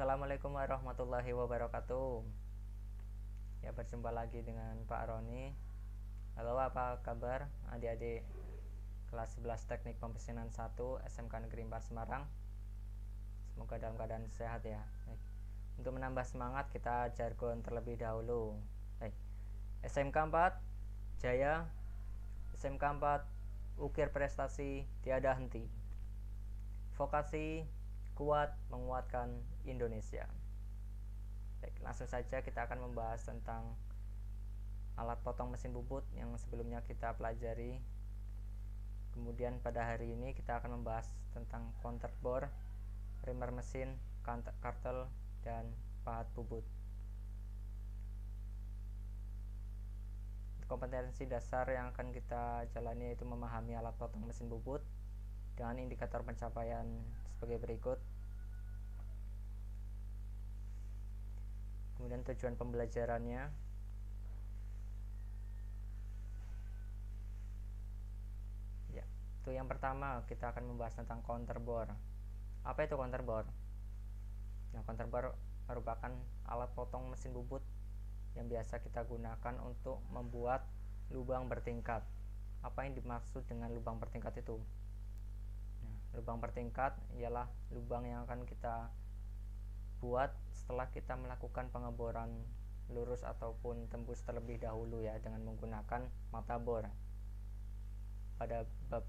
Assalamualaikum warahmatullahi wabarakatuh. Ya, berjumpa lagi dengan Pak Roni. Halo, apa kabar adik-adik kelas 11 Teknik Pemesinan 1 SMK Negeri 4 Semarang? Semoga dalam keadaan sehat ya. Baik. Untuk menambah semangat, kita jargon terlebih dahulu. Baik. SMK 4 Jaya, SMK 4 ukir prestasi tiada henti. Vokasi kuat menguatkan Indonesia. Baik, langsung saja kita akan membahas tentang alat potong mesin bubut yang sebelumnya kita pelajari. Kemudian pada hari ini kita akan membahas tentang counter bore, primer mesin, kartel, dan pahat bubut. Kompetensi dasar yang akan kita jalani yaitu memahami alat potong mesin bubut dengan indikator pencapaian sebagai berikut. Kemudian tujuan pembelajarannya. Ya, itu yang pertama kita akan membahas tentang counter bore. Apa itu counter bore? Nah, counter bore merupakan alat potong mesin bubut yang biasa kita gunakan untuk membuat lubang bertingkat. Apa yang dimaksud dengan lubang bertingkat itu? Nah, lubang bertingkat ialah lubang yang akan kita buat setelah kita melakukan pengeboran lurus ataupun tembus terlebih dahulu ya, dengan menggunakan mata bor. Pada bab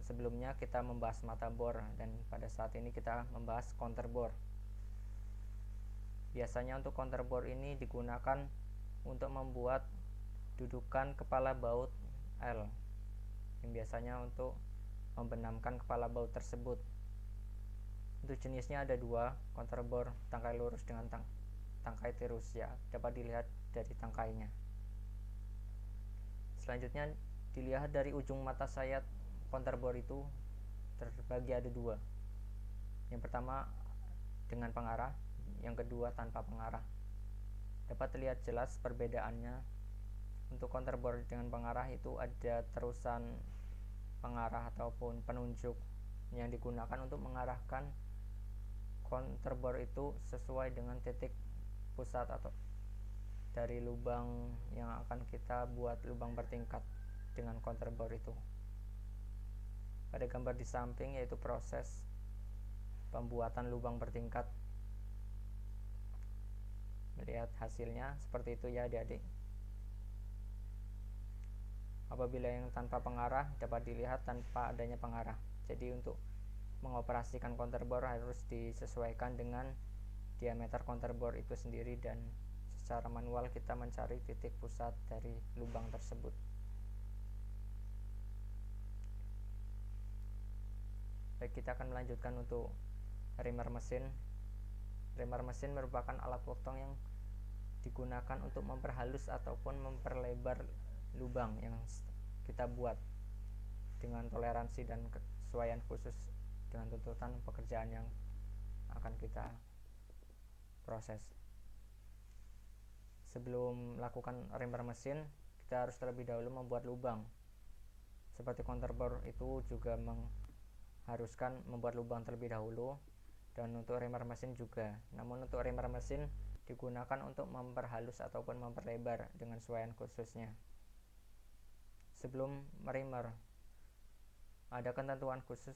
sebelumnya kita membahas mata bor, dan pada saat ini kita membahas counter bore. Biasanya untuk counter bore ini digunakan untuk membuat dudukan kepala baut L, yang biasanya untuk membenamkan kepala baut tersebut. Untuk jenisnya ada dua, counter bore tangkai lurus dengan tangkai tirus ya, dapat dilihat dari tangkainya. Selanjutnya dilihat dari ujung mata sayat counter bore itu terbagi ada dua. Yang pertama dengan pengarah, yang kedua tanpa pengarah. Dapat terlihat jelas perbedaannya. Untuk counter bore dengan pengarah itu ada terusan pengarah ataupun penunjuk yang digunakan untuk mengarahkan counter bore itu sesuai dengan titik pusat atau dari lubang yang akan kita buat lubang bertingkat dengan counter bore itu. Pada gambar di samping yaitu proses pembuatan lubang bertingkat. Melihat hasilnya seperti itu ya adik-adik. Apabila yang tanpa pengarah dapat dilihat tanpa adanya pengarah. Jadi untuk mengoperasikan counter bore harus disesuaikan dengan diameter counter bore itu sendiri, dan secara manual kita mencari titik pusat dari lubang tersebut. Baik, kita akan melanjutkan untuk reamer mesin. Reamer mesin merupakan alat potong yang digunakan untuk memperhalus ataupun memperlebar lubang yang kita buat dengan toleransi dan kesesuaian khusus dengan tuntutan pekerjaan yang akan kita proses. Sebelum melakukan reamer mesin, kita harus terlebih dahulu membuat lubang. Seperti counter bore itu juga mengharuskan membuat lubang terlebih dahulu, dan untuk reamer mesin juga. Namun untuk reamer mesin digunakan untuk memperhalus ataupun memperlebar dengan sesuaian khususnya. Sebelum reamer, ada ketentuan khusus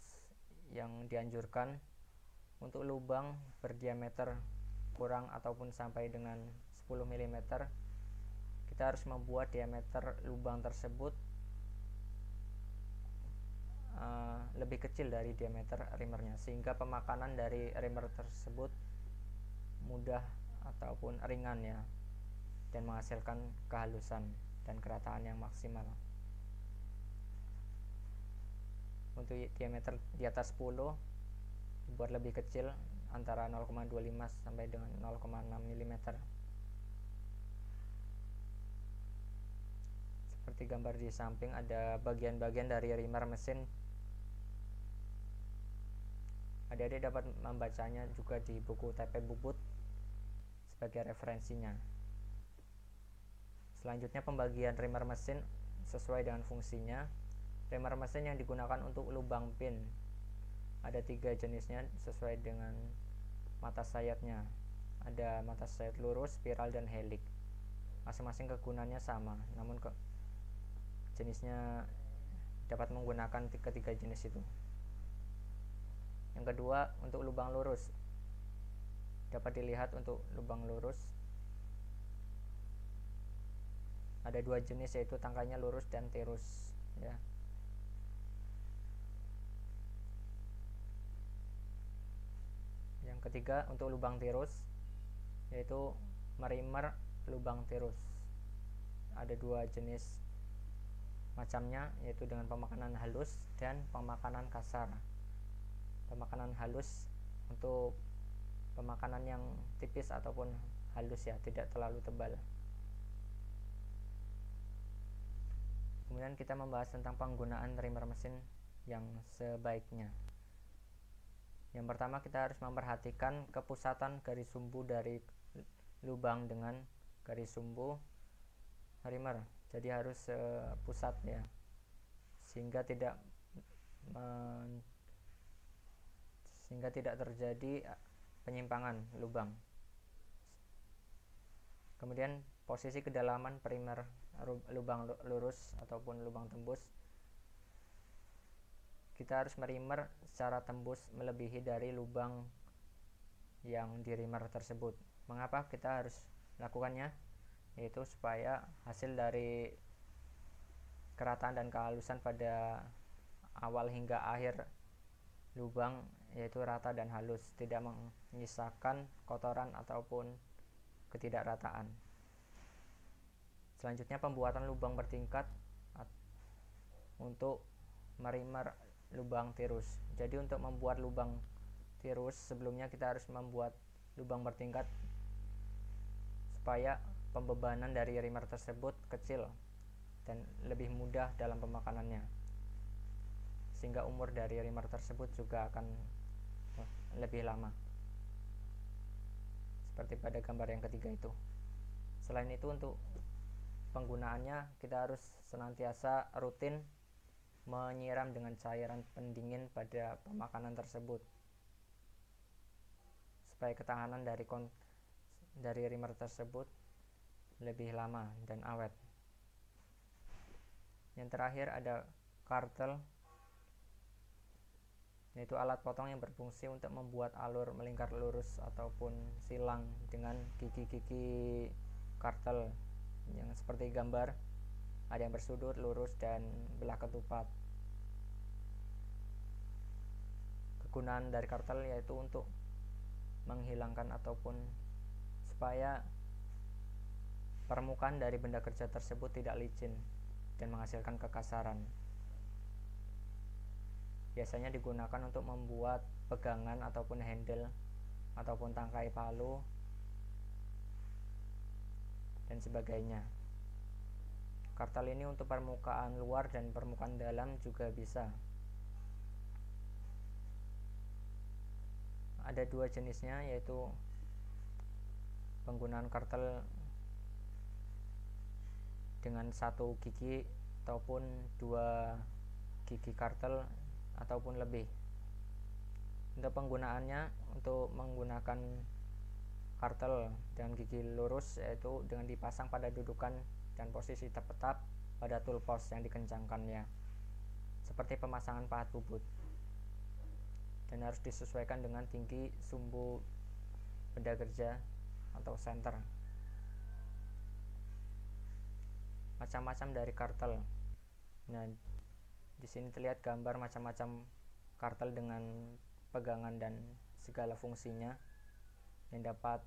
yang dianjurkan. Untuk lubang berdiameter kurang ataupun sampai dengan 10 mm, kita harus membuat diameter lubang tersebut lebih kecil dari diameter reamernya, sehingga pemakanan dari reamer tersebut mudah ataupun ringan ya, dan menghasilkan kehalusan dan kerataan yang maksimal. Untuk diameter di atas 10 dibuat lebih kecil, antara 0,25 sampai dengan 0,6 mm. Seperti gambar di samping, ada bagian-bagian dari reamer mesin. Adik-adik dapat membacanya juga di buku TP Bubut sebagai referensinya. Selanjutnya pembagian reamer mesin sesuai dengan fungsinya. Reamer mesin yang digunakan untuk lubang pin ada 3 jenisnya sesuai dengan mata sayapnya. Ada mata sayap lurus, spiral, dan helik. Masing-masing kegunaannya sama, namun jenisnya dapat menggunakan ketiga jenis itu. Yang kedua, untuk lubang lurus. Dapat dilihat untuk lubang lurus ada dua jenis, yaitu tangkainya lurus dan tirus ya. Yang ketiga, untuk lubang tirus, yaitu merimer lubang tirus. Ada dua jenis macamnya, yaitu dengan pemakanan halus dan pemakanan kasar. Pemakanan halus untuk pemakanan yang tipis ataupun halus ya, tidak terlalu tebal. Kemudian kita membahas tentang penggunaan trimmer mesin yang sebaiknya. Yang pertama, kita harus memperhatikan kepusatan garis sumbu dari lubang dengan garis sumbu trimmer. Jadi harus pusat ya, sehingga tidak terjadi penyimpangan lubang. Kemudian posisi kedalaman primer lubang lurus ataupun lubang tembus, kita harus merimer secara tembus melebihi dari lubang yang dirimer tersebut. Mengapa kita harus melakukannya? Yaitu supaya hasil dari kerataan dan kehalusan pada awal hingga akhir lubang yaitu rata dan halus, tidak menyisakan kotoran ataupun ketidakrataan. Selanjutnya, pembuatan lubang bertingkat untuk merimer lubang tirus. Jadi untuk membuat lubang tirus, sebelumnya kita harus membuat lubang bertingkat supaya pembebanan dari rimer tersebut kecil dan lebih mudah dalam pemakanannya, sehingga umur dari rimer tersebut juga akan lebih lama, seperti pada gambar yang ketiga itu. Selain itu, untuk penggunaannya kita harus senantiasa rutin menyiram dengan cairan pendingin pada pemakanan tersebut, supaya ketahanan dari rimer tersebut lebih lama dan awet. Yang terakhir ada kartel, yaitu alat potong yang berfungsi untuk membuat alur melingkar lurus ataupun silang dengan gigi-gigi kartel yang seperti gambar, ada yang bersudut, lurus, dan belah ketupat. Kegunaan dari kartel yaitu untuk menghilangkan ataupun supaya permukaan dari benda kerja tersebut tidak licin dan menghasilkan kekasaran. Biasanya digunakan untuk membuat pegangan ataupun handle ataupun tangkai palu dan sebagainya. Kartel ini untuk permukaan luar dan permukaan dalam juga bisa. Ada dua jenisnya, yaitu penggunaan kartel dengan satu gigi ataupun dua gigi kartel ataupun lebih. Untuk penggunaannya, untuk menggunakan kartel dengan gigi lurus, yaitu dengan dipasang pada dudukan dan posisi tetap pada tool post yang dikencangkannya, seperti pemasangan pahat bubut, dan harus disesuaikan dengan tinggi sumbu benda kerja atau center. Macam-macam dari kartel. Nah, di sini terlihat gambar macam-macam kartel dengan pegangan dan segala fungsinya yang dapat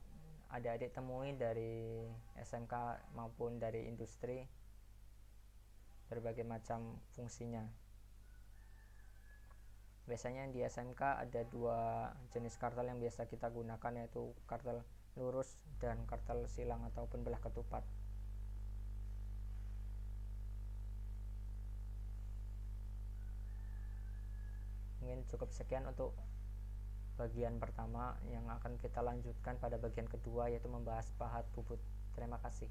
adik-adik temui dari SMK maupun dari industri, berbagai macam fungsinya. Biasanya di SMK ada dua jenis kartel yang biasa kita gunakan, yaitu kartel lurus dan kartel silang ataupun belah ketupat. Mungkin cukup sekian untuk bagian pertama, yang akan kita lanjutkan pada bagian kedua, yaitu membahas pahat bubut. Terima kasih.